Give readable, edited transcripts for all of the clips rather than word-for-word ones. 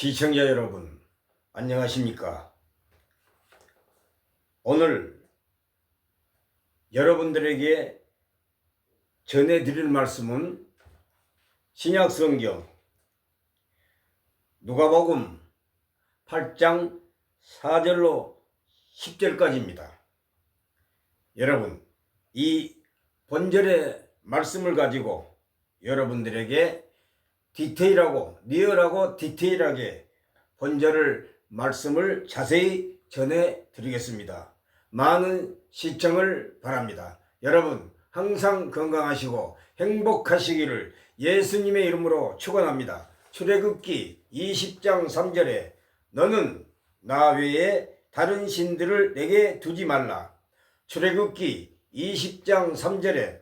시청자 여러분, 안녕하십니까? 오늘 여러분들에게 전해드릴 말씀은 신약성경 누가복음 8장 4절로 10절까지입니다. 여러분, 이 본절의 말씀을 가지고 여러분들에게 디테일하고 리얼하고 디테일하게 본절을 말씀을 자세히 전해 드리겠습니다. 많은 시청을 바랍니다. 여러분 항상 건강하시고 행복하시기를 예수님의 이름으로 축원합니다. 출애굽기 20장 3절에 너는 나 외에 다른 신들을 내게 두지 말라. 출애굽기 20장 3절에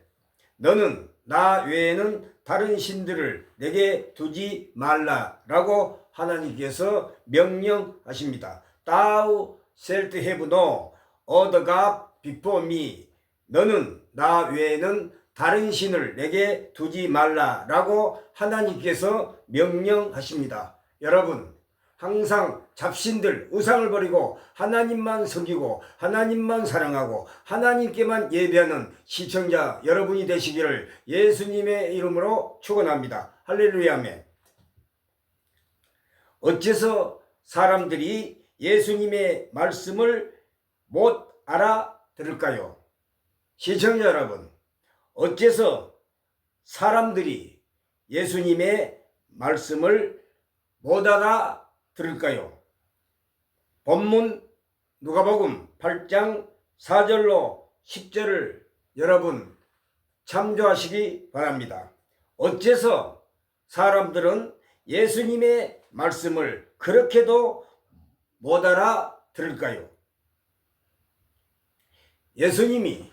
너는 나 외에는 다른 신들을 내게 두지 말라라고 하나님께서 명령하십니다. Thou shalt have no other god before me. 너는 나 외에는 다른 신을 내게 두지 말라라고 하나님께서 명령하십니다. 여러분 항상 잡신들, 우상을 버리고 하나님만 섬기고 하나님만 사랑하고 하나님께만 예배하는 시청자 여러분이 되시기를 예수님의 이름으로 축원합니다. 할렐루야 아멘. 어째서 사람들이 예수님의 말씀을 못 알아들을까요? 시청자 여러분, 어째서 사람들이 예수님의 말씀을 못 알아들을까요? 본문 누가복음 8장 4절로 10절을 여러분 참조하시기 바랍니다. 어째서 사람들은 예수님의 말씀을 그렇게도 못 알아들을까요? 예수님이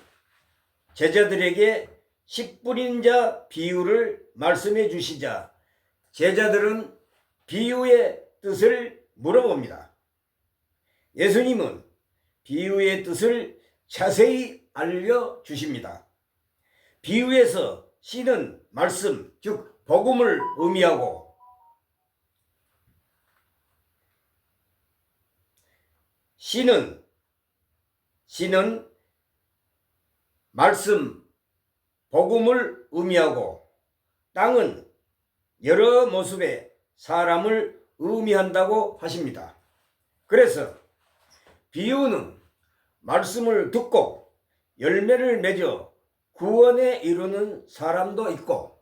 제자들에게 씨 뿌린 자 비유를 말씀해 주시자 제자들은 비유의 뜻을 물어봅니다. 예수님은 비유의 뜻을 자세히 알려주십니다. 비유에서 씨는 말씀, 즉 복음을 의미하고 씨는 말씀, 복음을 의미하고 땅은 여러 모습의 사람을 의미한다고 하십니다. 그래서 비유는 말씀을 듣고 열매를 맺어 구원에 이르는 사람도 있고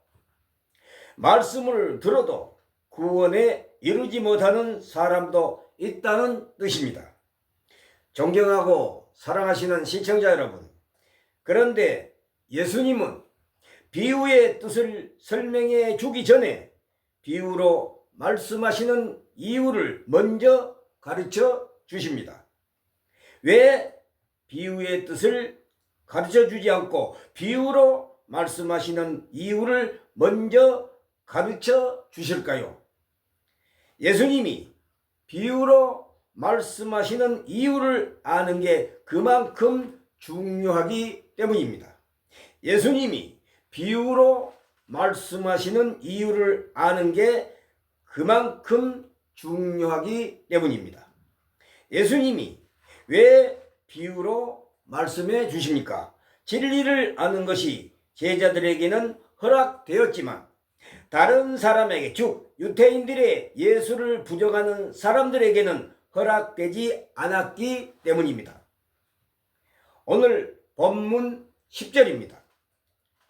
말씀을 들어도 구원에 이르지 못하는 사람도 있다는 뜻입니다. 존경하고 사랑하시는 시청자 여러분, 그런데 예수님은 비유의 뜻을 설명해 주기 전에 비유로 말씀하시는 이유를 먼저 가르쳐 주십니다. 왜 비유의 뜻을 가르쳐 주지 않고 비유로 말씀하시는 이유를 먼저 가르쳐 주실까요? 예수님이 비유로 말씀하시는 이유를 아는 게 그만큼 중요하기 때문입니다. 예수님이 비유로 말씀하시는 이유를 아는 게 그만큼 중요하기 때문입니다. 예수님이 왜 비유로 말씀해 주십니까? 진리를 아는 것이 제자들에게는 허락되었지만 다른 사람에게, 즉 유대인들의 예수를 부정하는 사람들에게는 허락되지 않았기 때문입니다. 오늘 본문 10절입니다.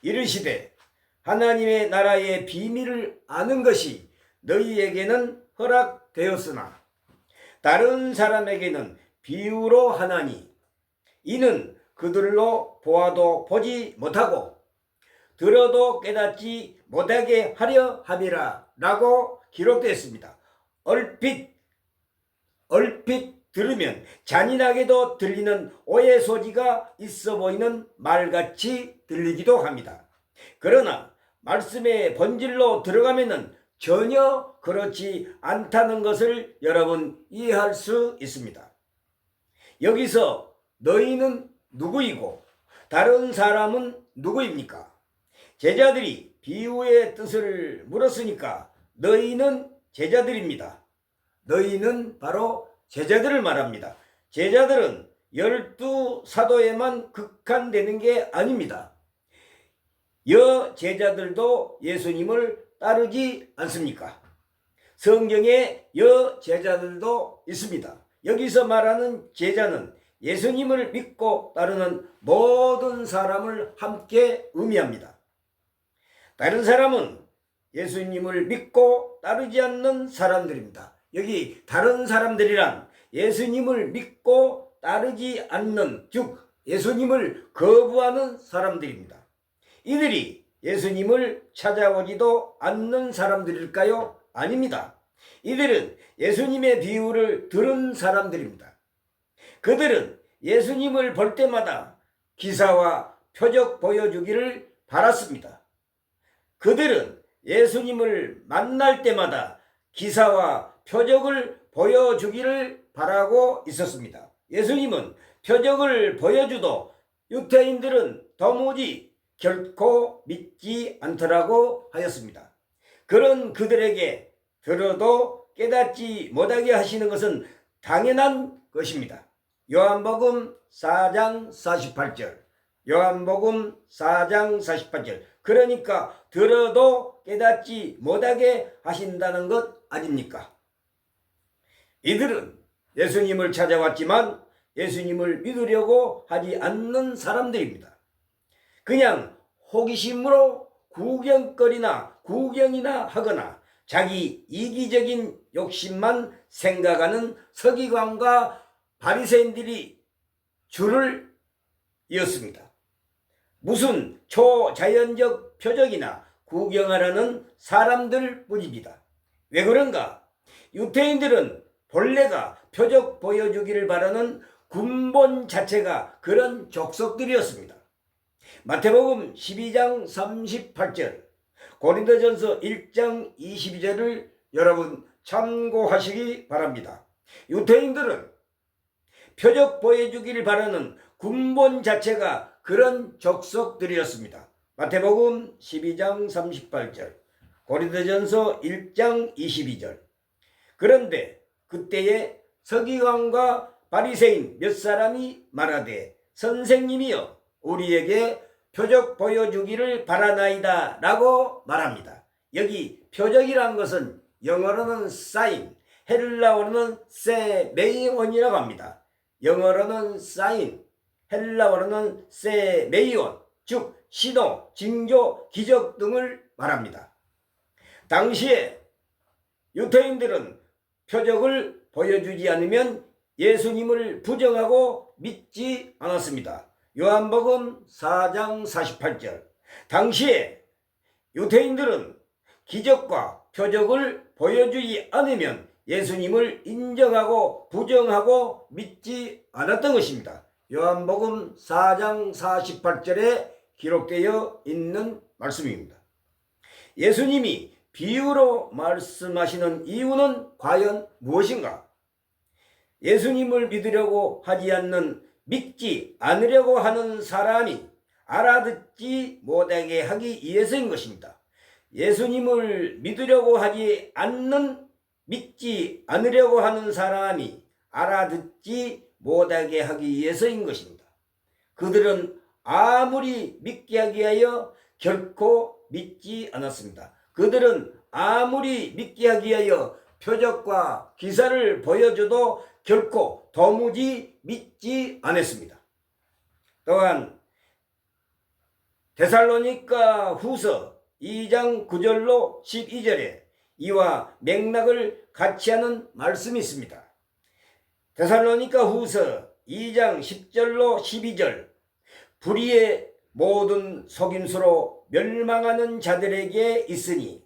이르시되 하나님의 나라의 비밀을 아는 것이 너희에게는 허락되었으나 다른 사람에게는 비유로 하나니 이는 그들로 보아도 보지 못하고 들어도 깨닫지 못하게 하려 함이라 라고 기록되었습니다. 얼핏 들으면 잔인하게도 들리는 오해 소지가 있어 보이는 말같이 들리기도 합니다. 그러나 말씀의 본질로 들어가면은 전혀 그렇지 않다는 것을 여러분 이해할 수 있습니다. 여기서 너희는 누구이고 다른 사람은 누구입니까? 제자들이 비유의 뜻을 물었으니까 너희는 제자들입니다. 너희는 바로 제자들을 말합니다. 제자들은 12사도에만 국한되는 게 아닙니다. 여제자들도 예수님을 따르지 않습니까? 성경에 여제자들도 있습니다. 여기서 말하는 제자는 예수님을 믿고 따르는 모든 사람을 함께 의미합니다. 다른 사람은 예수님을 믿고 따르지 않는 사람들입니다. 여기 다른 사람들이란 예수님을 믿고 따르지 않는, 즉 예수님을 거부하는 사람들입니다. 이들이 예수님을 찾아오지도 않는 사람들일까요? 아닙니다. 이들은 예수님의 비유를 들은 사람들입니다. 그들은 예수님을 볼 때마다 기사와 표적 보여주기를 바랐습니다. 그들은 예수님을 만날 때마다 기사와 표적을 보여주기를 바라고 있었습니다. 예수님은 표적을 보여주도 유대인들은 도무지 결코 믿지 않더라고 하였습니다. 그런 그들에게 들어도 깨닫지 못하게 하시는 것은 당연한 것입니다. 요한복음 4장 48절, 요한복음 4장 48절. 그러니까 들어도 깨닫지 못하게 하신다는 것 아닙니까? 이들은 예수님을 찾아왔지만 예수님을 믿으려고 하지 않는 사람들입니다. 그냥 호기심으로 구경이나 하거나 자기 이기적인 욕심만 생각하는 서기관과 바리새인들이 줄을 이었습니다. 무슨 초자연적 표적이나 구경하라는 사람들 뿐입니다. 왜 그런가? 유대인들은 본래가 표적 보여주기를 바라는 군본 자체가 그런 족속들이었습니다. 마태복음 12장 38절, 고린도전서 1장 22절을 여러분 참고하시기 바랍니다. 유대인들은 표적 보여주기를 바라는 군본 자체가 그런 족속들이었습니다. 마태복음 12장 38절, 고린도전서 1장 22절. 그런데 그때에 서기관과 바리새인 몇 사람이 말하되 선생님이여 우리에게 표적 보여주기를 바라나이다 라고 말합니다. 여기 표적이란 것은 영어로는 사인, 헬라어로는 세메이온이라고 합니다. 영어로는 사인, 헬라어로는 세메이온, 즉 신호, 징조, 기적 등을 말합니다. 당시에 유대인들은 표적을 보여주지 않으면 예수님을 부정하고 믿지 않았습니다. 요한복음 4장 48절. 당시에 유대인들은 기적과 표적을 보여주지 않으면 예수님을 인정하고 부정하고 믿지 않았던 것입니다. 요한복음 4장 48절에 기록되어 있는 말씀입니다. 예수님이 비유로 말씀하시는 이유는 과연 무엇인가? 예수님을 믿으려고 하지 않는, 믿지 않으려고 하는 사람이 알아듣지 못하게 하기 위해서인 것입니다. 예수님을 믿으려고 하지 않는, 믿지 않으려고 하는 사람이 알아듣지 못하게 하기 위해서인 것입니다. 그들은 아무리 믿게 하기 위하여 결코 믿지 않았습니다. 그들은 아무리 믿게 하기 위하여 표적과 기사를 보여줘도 결코 도무지 믿지 않았습니다. 또한 데살로니가 후서 2장 9절로 12절에 이와 맥락을 같이 하는 말씀이 있습니다. 데살로니가 후서 2장 10절로 12절 불의의 모든 속임수로 멸망하는 자들에게 있으니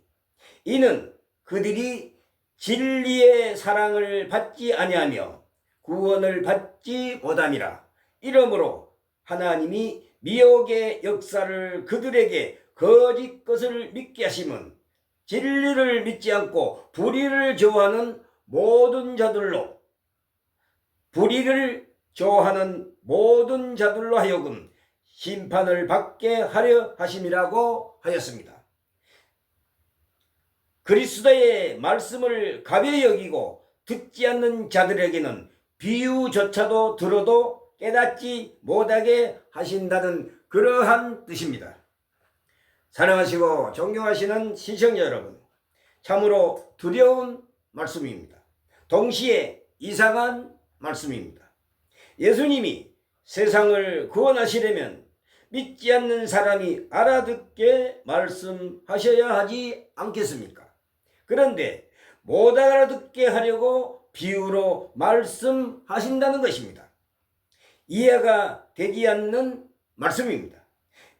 이는 그들이 진리의 사랑을 받지 아니하며 구원을 받지 못함이라. 이러므로 하나님이 미혹의 역사를 그들에게 거짓 것을 믿게 하심은 진리를 믿지 않고 불의를 좋아하는 모든 자들로 하여금 심판을 받게 하려 하심이라고 하였습니다. 그리스도의 말씀을 가벼이 여기고 듣지 않는 자들에게는 비유조차도 들어도 깨닫지 못하게 하신다는 그러한 뜻입니다. 사랑하시고 존경하시는 시청자 여러분, 참으로 두려운 말씀입니다. 동시에 이상한 말씀입니다. 예수님이 세상을 구원하시려면 믿지 않는 사람이 알아듣게 말씀하셔야 하지 않겠습니까? 그런데 못 알아듣게 하려고 비유로 말씀하신다는 것입니다. 이해가 되지 않는 말씀입니다.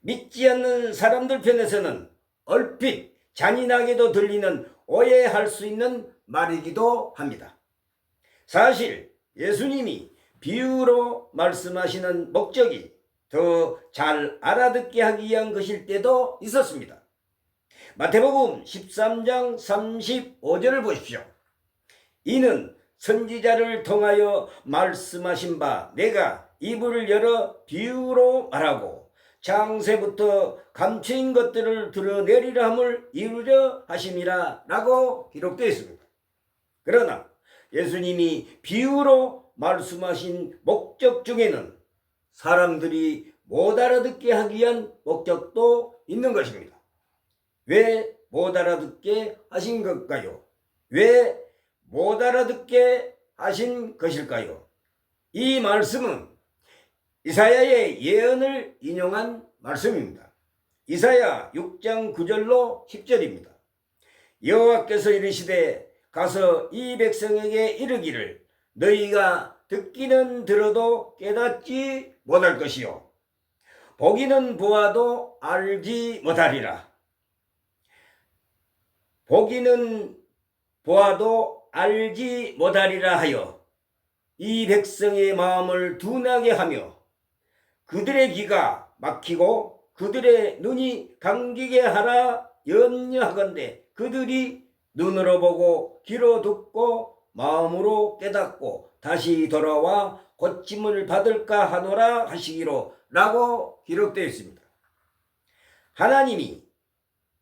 믿지 않는 사람들 편에서는 얼핏 잔인하게도 들리는 오해할 수 있는 말이기도 합니다. 사실 예수님이 비유로 말씀하시는 목적이 더 잘 알아듣게 하기 위한 것일 때도 있었습니다. 마태복음 13장 35절을 보십시오. 이는 선지자를 통하여 말씀하신 바 내가 입을 열어 비유로 말하고 창세부터 감추인 것들을 드러내리라 함을 이루려 하심이라 라고 기록되어 있습니다. 그러나 예수님이 비유로 말씀하신 목적 중에는 사람들이 못 알아듣게 하기 위한 목적도 있는 것입니다. 왜 못 알아듣게 하신 걸까요? 왜 못 알아듣게 하신 것일까요? 이 말씀은 이사야의 예언을 인용한 말씀입니다. 이사야 6장 9절로 10절입니다. 여호와께서 이르시되 가서 이 백성에게 이르기를 너희가 듣기는 들어도 깨닫지 못할 것이요 보기는 보아도 알지 못하리라. 보기는 보아도 알지 못하리라 하여 이 백성의 마음을 둔하게 하며 그들의 귀가 막히고 그들의 눈이 감기게 하라 염려하건대 그들이 눈으로 보고 귀로 듣고 마음으로 깨닫고 다시 돌아와 고침을 받을까 하노라 하시기로 라고 기록되어 있습니다. 하나님이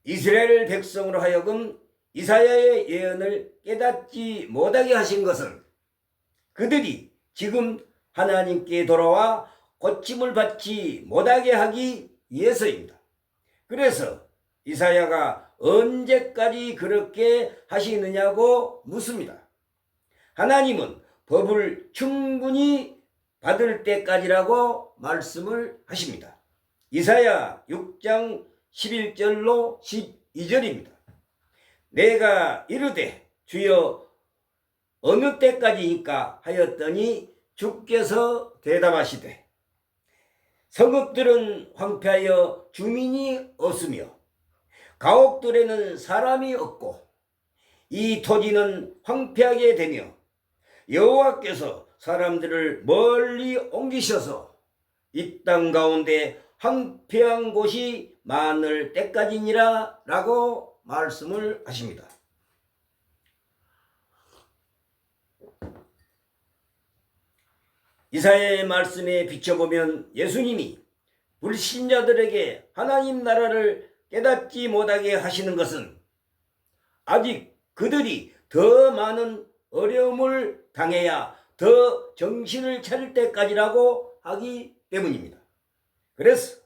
이스라엘 백성으로 하여금 이사야의 예언을 깨닫지 못하게 하신 것은 그들이 지금 하나님께 돌아와 고침을 받지 못하게 하기 위해서입니다. 그래서 이사야가 언제까지 그렇게 하시느냐고 묻습니다. 하나님은 법을 충분히 받을 때까지라고 말씀을 하십니다. 이사야 6장 11절로 12절입니다. 내가 이르되 주여 어느 때까지니까 하였더니 주께서 대답하시되 성읍들은 황폐하여 주민이 없으며 가옥들에는 사람이 없고 이 토지는 황폐하게 되며 여호와께서 사람들을 멀리 옮기셔서 이 땅 가운데 황폐한 곳이 많을 때까지니라 라고 말씀을 하십니다. 이사야의 말씀에 비춰보면 예수님이 불신자들에게 하나님 나라를 깨닫지 못하게 하시는 것은 아직 그들이 더 많은 어려움을 당해야 더 정신을 차릴 때까지라고 하기 때문입니다. 그래서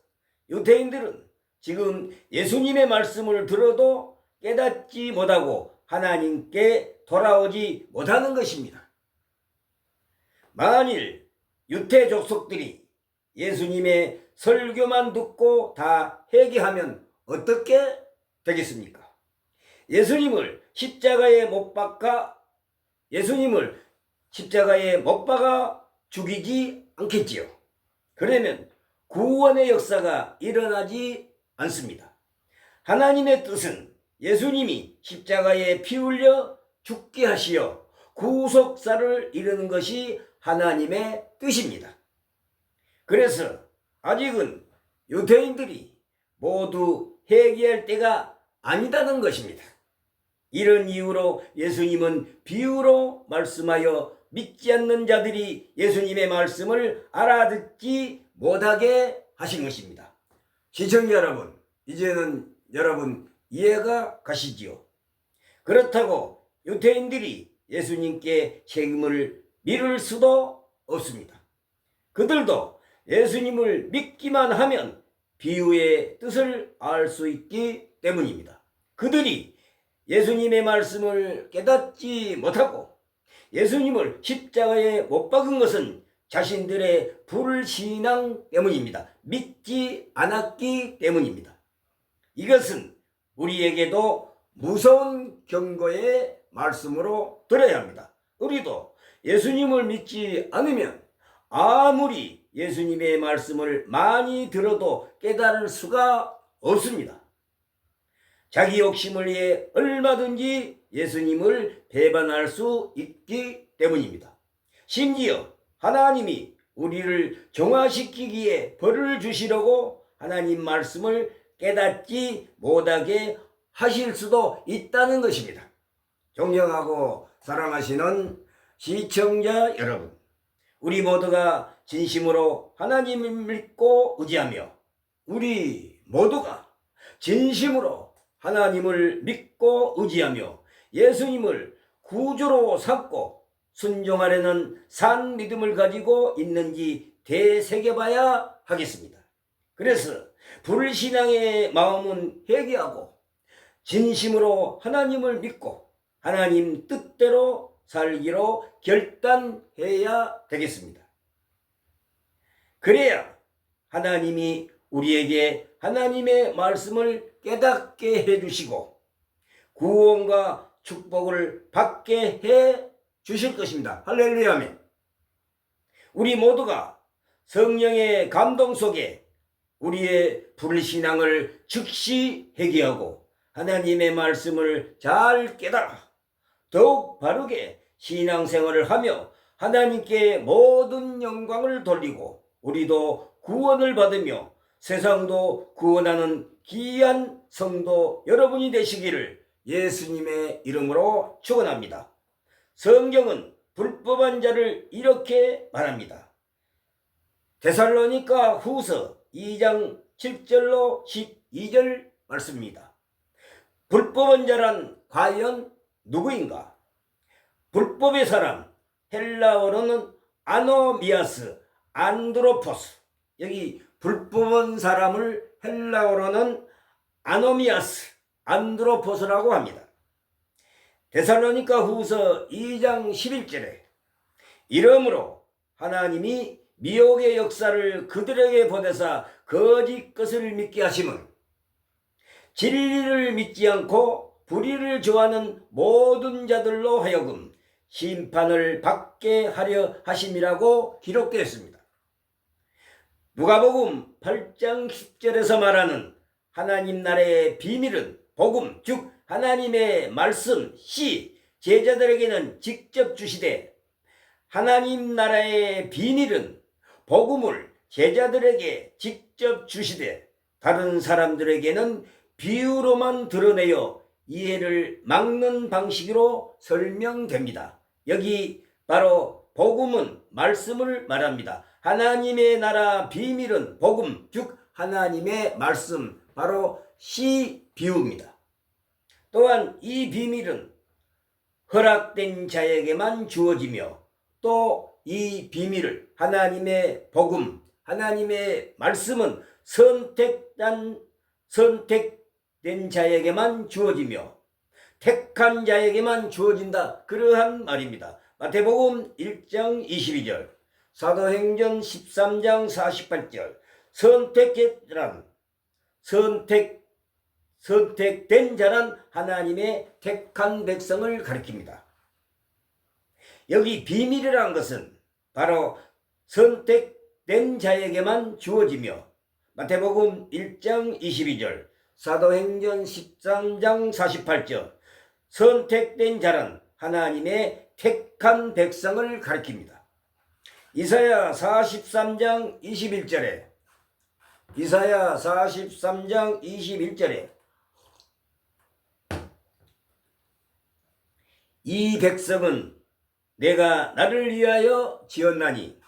유대인들은 지금 예수님의 말씀을 들어도 깨닫지 못하고 하나님께 돌아오지 못하는 것입니다. 만일 유대 족속들이 예수님의 설교만 듣고 다 회개하면 어떻게 되겠습니까? 예수님을 십자가에 못 박아 죽이지 않겠지요. 그러면 구원의 역사가 일어나지 않습니다. 하나님의 뜻은 예수님이 십자가에 피 흘려 죽게 하시어 구속사를 이루는 것이 하나님의 뜻입니다. 그래서 아직은 유대인들이 모두 회개할 때가 아니다는 것입니다. 이런 이유로 예수님은 비유로 말씀하여 믿지 않는 자들이 예수님의 말씀을 알아듣지 못하게 하신 것입니다. 시청자 여러분, 이제는 여러분 이해가 가시지요? 그렇다고 유대인들이 예수님께 책임을 미룰 수도 없습니다. 그들도 예수님을 믿기만 하면 비유의 뜻을 알 수 있기 때문입니다. 그들이 예수님의 말씀을 깨닫지 못하고 예수님을 십자가에 못 박은 것은 자신들의 불신앙 때문입니다. 믿지 않았기 때문입니다. 이것은 우리에게도 무서운 경고의 말씀으로 들어야 합니다. 우리도 예수님을 믿지 않으면 아무리 예수님의 말씀을 많이 들어도 깨달을 수가 없습니다. 자기 욕심을 위해 얼마든지 예수님을 배반할 수 있기 때문입니다. 심지어 하나님이 우리를 정화시키기에 벌을 주시려고 하나님 말씀을 깨닫지 못하게 하실 수도 있다는 것입니다. 존경하고 사랑하시는 시청자 여러분, 우리 모두가 진심으로 하나님을 믿고 의지하며 우리 모두가 진심으로 하나님을 믿고 의지하며 예수님을 구주로 삼고 순종하려는 산 믿음을 가지고 있는지 되새겨봐야 하겠습니다. 그래서 불신앙의 마음은 회개하고 진심으로 하나님을 믿고 하나님 뜻대로 살기로 결단해야 되겠습니다. 그래야 하나님이 우리에게 하나님의 말씀을 깨닫게 해주시고 구원과 축복을 받게 해 주실 것입니다. 할렐루야 아멘. 우리 모두가 성령의 감동 속에 우리의 불신앙을 즉시 회개하고 하나님의 말씀을 잘 깨달아 더욱 바르게 신앙생활을 하며 하나님께 모든 영광을 돌리고 우리도 구원을 받으며 세상도 구원하는 귀한 성도 여러분이 되시기를 예수님의 이름으로 축원합니다. 성경은 불법한 자를 이렇게 말합니다. 데살로니가 후서 2장 7절로 12절 말씀입니다. 불법한 자란 과연 누구인가? 불법의 사람, 헬라어로는 아노미아스, 안드로포스. 여기 불법한 사람을 헬라어로는 아노미아스, 안드로포스라고 합니다. 데살로니가 후서 2장 11절에 이러므로 하나님이 미혹의 역사를 그들에게 보내사 거짓 것을 믿게 하심은 진리를 믿지 않고 불의를 좋아하는 모든 자들로 하여금 심판을 받게 하려 하심이라고 기록되었습니다. 누가복음 8장 10절에서 말하는 하나님 나라의 비밀은 복음 즉 하나님의 말씀 시 제자들에게는 직접 주시되 하나님 나라의 비밀은 복음을 제자들에게 직접 주시되 다른 사람들에게는 비유로만 드러내어 이해를 막는 방식으로 설명됩니다. 여기 바로 복음은 말씀을 말합니다. 하나님의 나라 비밀은 복음 즉 하나님의 말씀 바로 시 비유입니다. 또한 이 비밀은 허락된 자에게만 주어지며 또 이 비밀을 하나님의 복음 하나님의 말씀은 선택한 선택된 자에게만 주어지며 택한 자에게만 주어진다. 그러한 말입니다. 마태복음 1장 22절, 사도행전 13장 48절, 선택된 자란 하나님의 택한 백성을 가리킵니다. 여기 비밀이라는 것은 바로 선택된 자에게만 주어지며 마태복음 1장 22절, 사도행전 13장 48절, 선택된 자란 하나님의 택한 백성을 가리킵니다. 이사야 43장 21절에 이 백성은 내가 나를 위하여 지었나니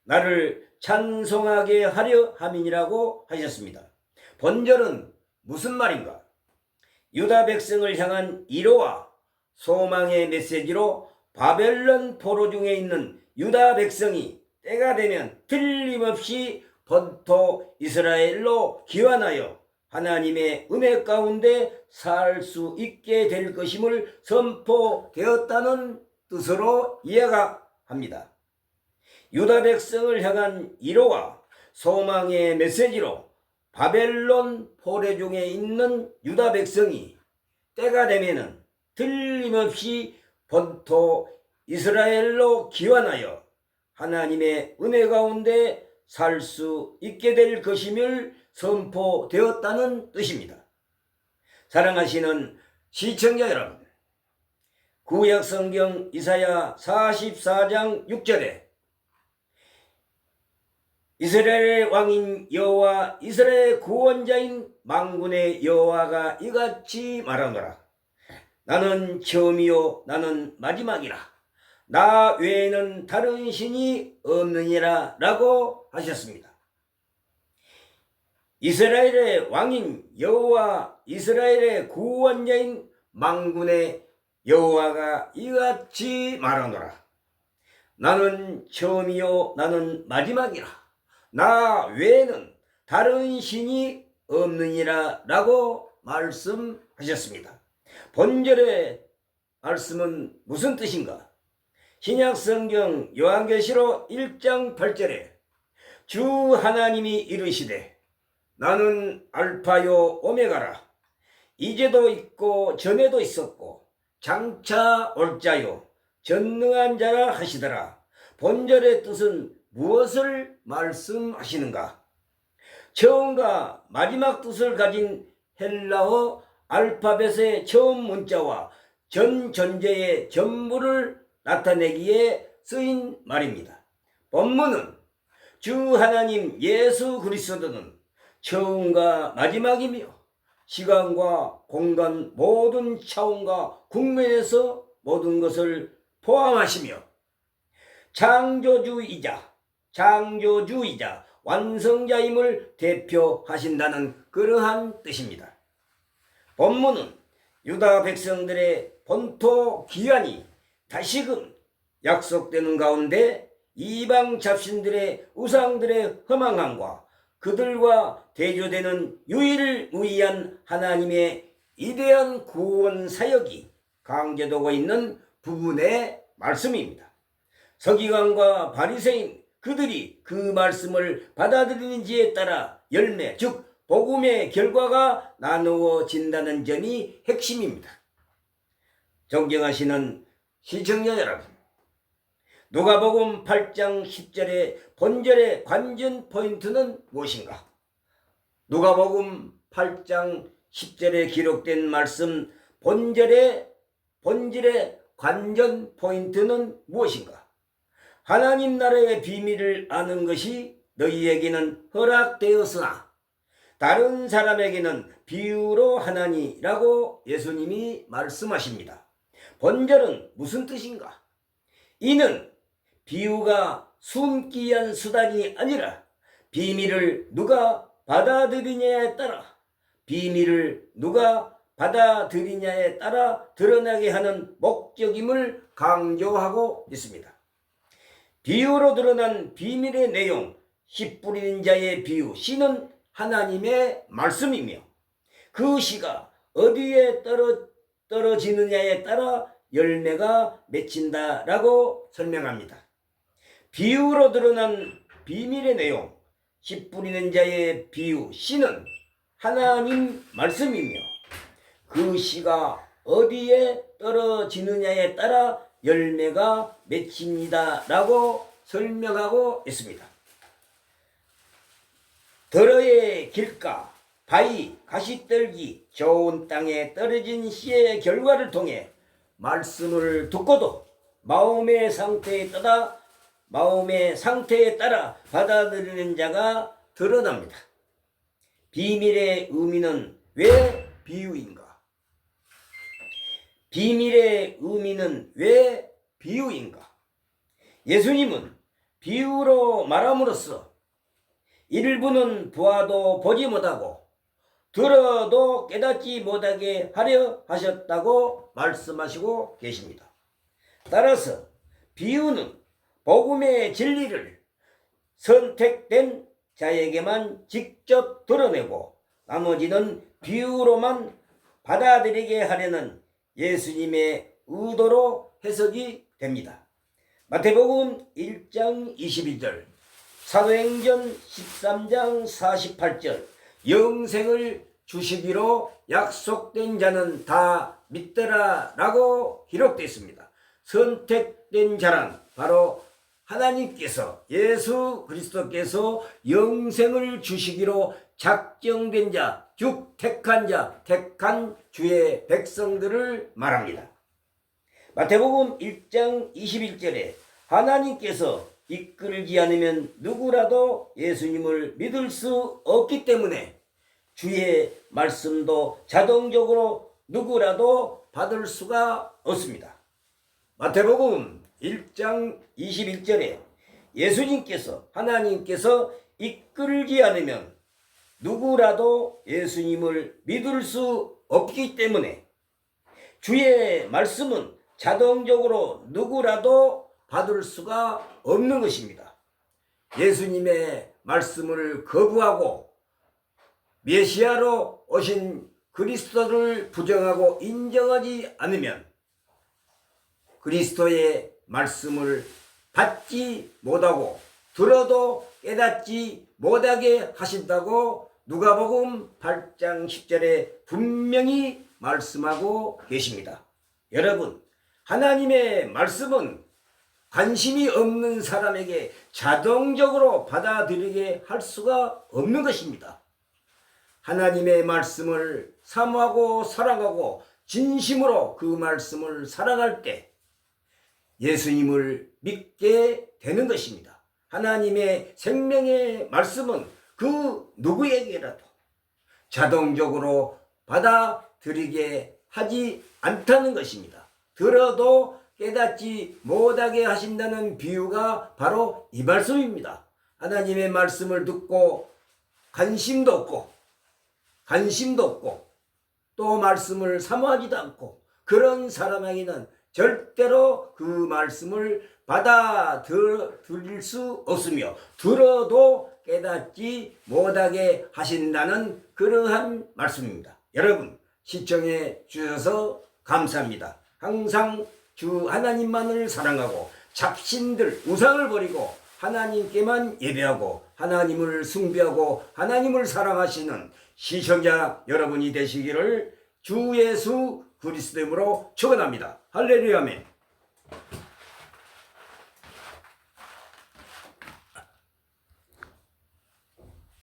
나를 찬송하게 하려 함이니라고 하셨습니다. 본절은 무슨 말인가? 유다 백성을 향한 위로와 소망의 메시지로 바벨론 포로 중에 있는 유다 백성이 때가 되면 틀림없이 본토 이스라엘로 귀환하여 하나님의 은혜 가운데 살 수 있게 될 것임을 선포되었다는 뜻으로 이해가 합니다. 유다 백성을 향한 위로와 소망의 메시지로 바벨론 포로 중에 있는 유다 백성이 때가 되면은 틀림없이 본토 이스라엘로 귀환하여 하나님의 은혜 가운데 살 수 있게 될 것임을 선포되었다는 뜻입니다. 사랑하시는 시청자 여러분, 구약성경 이사야 44장 6절에 이스라엘의 왕인 여호와 이스라엘의 구원자인 만군의 여호와가 이같이 말하노라. 나는 처음이요 나는 마지막이라. 나 외에는 다른 신이 없느니라 라고 하셨습니다. 이스라엘의 왕인 여호와 이스라엘의 구원자인 만군의 여호와가 이같이 말하노라. 나는 처음이요 나는 마지막이라. 나 외에는 다른 신이 없느니라 라고 말씀하셨습니다. 본절의 말씀은 무슨 뜻인가? 신약성경 요한계시록 1장 8절에 주 하나님이 이르시되 나는 알파요 오메가라. 이제도 있고 전에도 있었고 장차 올 자요 전능한 자라 하시더라. 본절의 뜻은 무엇을 말씀하시는가? 처음과 마지막 뜻을 가진 헬라어 알파벳의 처음 문자와 전 존재의 전부를 나타내기에 쓰인 말입니다. 본문은 주 하나님 예수 그리스도는 처음과 마지막이며 시간과 공간 모든 차원과 국면에서 모든 것을 포함하시며 창조주이자 완성자임을 대표하신다는 그러한 뜻입니다. 본문은 유다 백성들의 본토 귀환이 다시금 약속되는 가운데 이방 잡신들의 우상들의 허망함과 그들과 대조되는 유일무이한 하나님의 위대한 구원 사역이 강조되고 있는 부분의 말씀입니다. 서기관과 바리새인 그들이 그 말씀을 받아들이는지에 따라 열매 즉 복음의 결과가 나누어진다는 점이 핵심입니다. 존경하시는 시청자 여러분, 누가복음 8장 10절의 본절의 관전 포인트는 무엇인가? 누가복음 8장 10절에 기록된 말씀 본절의 관전 포인트는 무엇인가? 하나님 나라의 비밀을 아는 것이 너희에게는 허락되었으나 다른 사람에게는 비유로 하나니라고 예수님이 말씀하십니다. 본절은 무슨 뜻인가? 이는 비유가 숨기한 수단이 아니라 비밀을 누가 받아들이냐에 따라 드러나게 하는 목적임을 강조하고 있습니다. 비유로 드러난 비밀의 내용, 씨 뿌리는 자의 비유, 씨는 하나님의 말씀이며 그 씨가 어디에 떨어지느냐에 따라 열매가 맺힌다라고 설명합니다. 비유로 드러난 비밀의 내용, 씨 뿌리는 자의 비유, 씨는 하나님 말씀이며 그 씨가 어디에 떨어지느냐에 따라 열매가 맺힙니다 라고 설명하고 있습니다. 더러의 길가, 바위, 가시떨기, 좋은 땅에 떨어진 씨의 결과를 통해 말씀을 듣고도 마음의 상태에 따라 받아들이는 자가 드러납니다. 비밀의 의미는 왜 비유인가? 비밀의 의미는 왜 비유인가? 예수님은 비유로 말함으로써 일부는 보아도 보지 못하고 들어도 깨닫지 못하게 하려 하셨다고 말씀하시고 계십니다. 따라서 비유는 복음의 진리를 선택된 자에게만 직접 드러내고 나머지는 비유로만 받아들이게 하려는 예수님의 의도로 해석이 됩니다. 마태복음 1장 22절, 사도행전 13장 48절, 영생을 주시기로 약속된 자는 다 믿더라 라고 기록되어 있습니다. 선택된 자란 바로 하나님께서, 예수 그리스도께서 영생을 주시기로 작정된 자, 즉 택한 자, 택한 주의 백성들을 말합니다. 마태복음 1장 21절에 하나님께서 이끌지 않으면 누구라도 예수님을 믿을 수 없기 때문에 주의 말씀도 자동적으로 누구라도 받을 수가 없습니다. 마태복음 1장 21절에 예수님께서, 하나님께서 이끌지 않으면 누구라도 예수님을 믿을 수 없기 때문에 주의 말씀은 자동적으로 누구라도 받을 수가 없는 것입니다. 예수님의 말씀을 거부하고 메시아로 오신 그리스도를 부정하고 인정하지 않으면 그리스도의 말씀을 받지 못하고 들어도 깨닫지 못하게 하신다고 누가복음 8장 10절에 분명히 말씀하고 계십니다. 여러분, 하나님의 말씀은 관심이 없는 사람에게 자동적으로 받아들이게 할 수가 없는 것입니다. 하나님의 말씀을 사모하고 사랑하고 진심으로 그 말씀을 사랑할 때 예수님을 믿게 되는 것입니다. 하나님의 생명의 말씀은 그 누구에게라도 자동적으로 받아들이게 하지 않다는 것입니다. 들어도 깨닫지 못하게 하신다는 비유가 바로 이 말씀입니다. 하나님의 말씀을 듣고 관심도 없고 또 말씀을 사모하지도 않고 그런 사람에게는 절대로 그 말씀을 받아들일 수 없으며 들어도 깨닫지 못하게 하신다는 그러한 말씀입니다. 여러분, 시청해 주셔서 감사합니다. 항상 주 하나님만을 사랑하고 잡신들, 우상을 버리고 하나님께만 예배하고 하나님을 숭배하고 하나님을 사랑하시는 시청자 여러분이 되시기를 주 예수 그리스도 이름으로 축원합니다. 할렐루야 아멘.